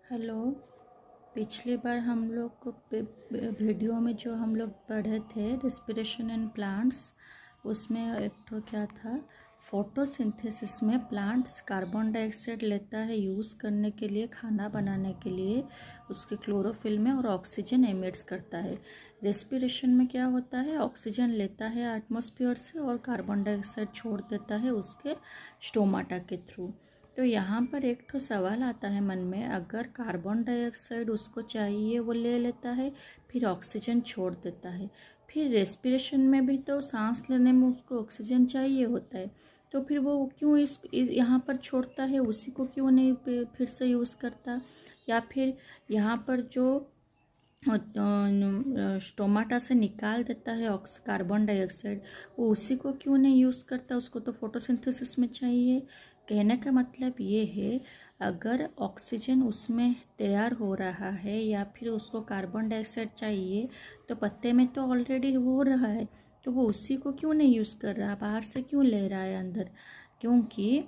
Hello. पिछली बार हम लोग को वीडियो में जो हम लोग पढ़े थे रेस्पिरेशन इन प्लांट्स, उसमें एक तो क्या था, फोटोसिंथेसिस में प्लांट्स कार्बन डाइऑक्साइड लेता है यूज़ करने के लिए, खाना बनाने के लिए, उसके क्लोरोफिल में, और ऑक्सीजन एमिट्स करता है। रेस्पिरेशन में क्या होता है, ऑक्सीजन लेता है एटमॉस्फेयर से और कार्बन डाइऑक्साइड छोड़ देता है उसके स्टोमाटा के थ्रू। तो यहाँ पर एक तो सवाल आता है मन में, अगर कार्बन डाइऑक्साइड उसको चाहिए वो ले लेता है, फिर ऑक्सीजन छोड़ देता है, फिर रेस्पिरेशन में भी तो सांस लेने में उसको ऑक्सीजन चाहिए होता है, तो फिर वो क्यों इस यहाँ पर छोड़ता है, उसी को क्यों नहीं फिर से यूज़ करता, या फिर यहाँ पर जो स्टोमाटा से निकाल देता है कार्बन डाइऑक्साइड, वो उसी को क्यों नहीं यूज़ करता, उसको तो फोटोसिंथेसिस में चाहिए। कहने का मतलब ये है, अगर ऑक्सीजन उसमें तैयार हो रहा है या फिर उसको कार्बन डाइऑक्साइड चाहिए, तो पत्ते में तो ऑलरेडी हो रहा है, तो वो उसी को क्यों नहीं यूज़ कर रहा, बाहर से क्यों ले रहा है अंदर। क्योंकि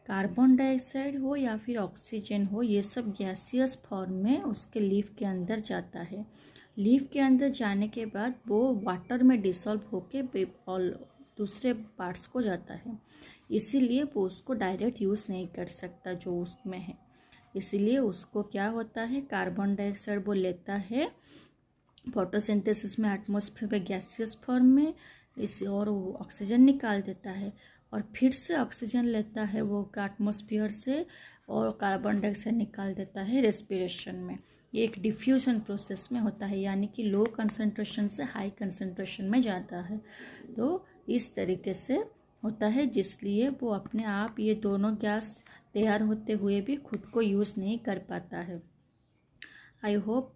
कार्बन डाइऑक्साइड हो या फिर ऑक्सीजन हो, ये सब गैसियस फॉर्म में उसके लीफ के अंदर जाता है। लीफ के अंदर जाने के बाद वो वाटर में डिसॉल्व होके दूसरे पार्ट्स को जाता है, इसीलिए वो उसको डायरेक्ट यूज़ नहीं कर सकता जो उसमें है। इसीलिए उसको क्या होता है, कार्बन डाइऑक्साइड वो लेता है फोटोसिंथेसिस में एटमॉस्फेयर में गैसियस फॉर्म में, इस और वो ऑक्सीजन निकाल देता है, और फिर से ऑक्सीजन लेता है वो एटमॉस्फेयर से और कार्बन डाइऑक्साइड निकाल देता है रेस्पिरेशन में। ये एक डिफ्यूजन प्रोसेस में होता है, यानी कि लो कंसंट्रेशन से हाई कंसंट्रेशन में जाता है। तो इस तरीके से होता है, जिसलिए वो अपने आप ये दोनों गैस तैयार होते हुए भी खुद को यूज़ नहीं कर पाता है। आई होप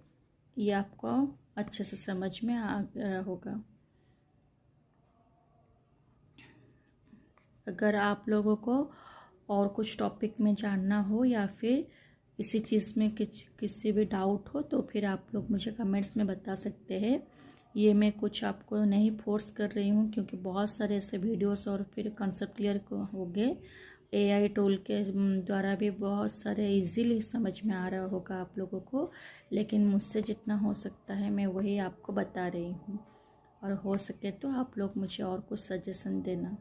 ये आपको अच्छे से समझ में आ गया होगा। अगर आप लोगों को और कुछ टॉपिक में जानना हो या फिर इसी चीज़ में किसी भी डाउट हो, तो फिर आप लोग मुझे कमेंट्स में बता सकते हैं। ये मैं कुछ आपको नहीं फोर्स कर रही हूँ, क्योंकि बहुत सारे ऐसे वीडियोस और फिर कंसेप्ट क्लियर हो गए। एआई टूल के द्वारा भी बहुत सारे इजीली समझ में आ रहा होगा आप लोगों को, लेकिन मुझसे जितना हो सकता है मैं वही आपको बता रही हूँ। और हो सके तो आप लोग मुझे और कुछ सजेशन देना।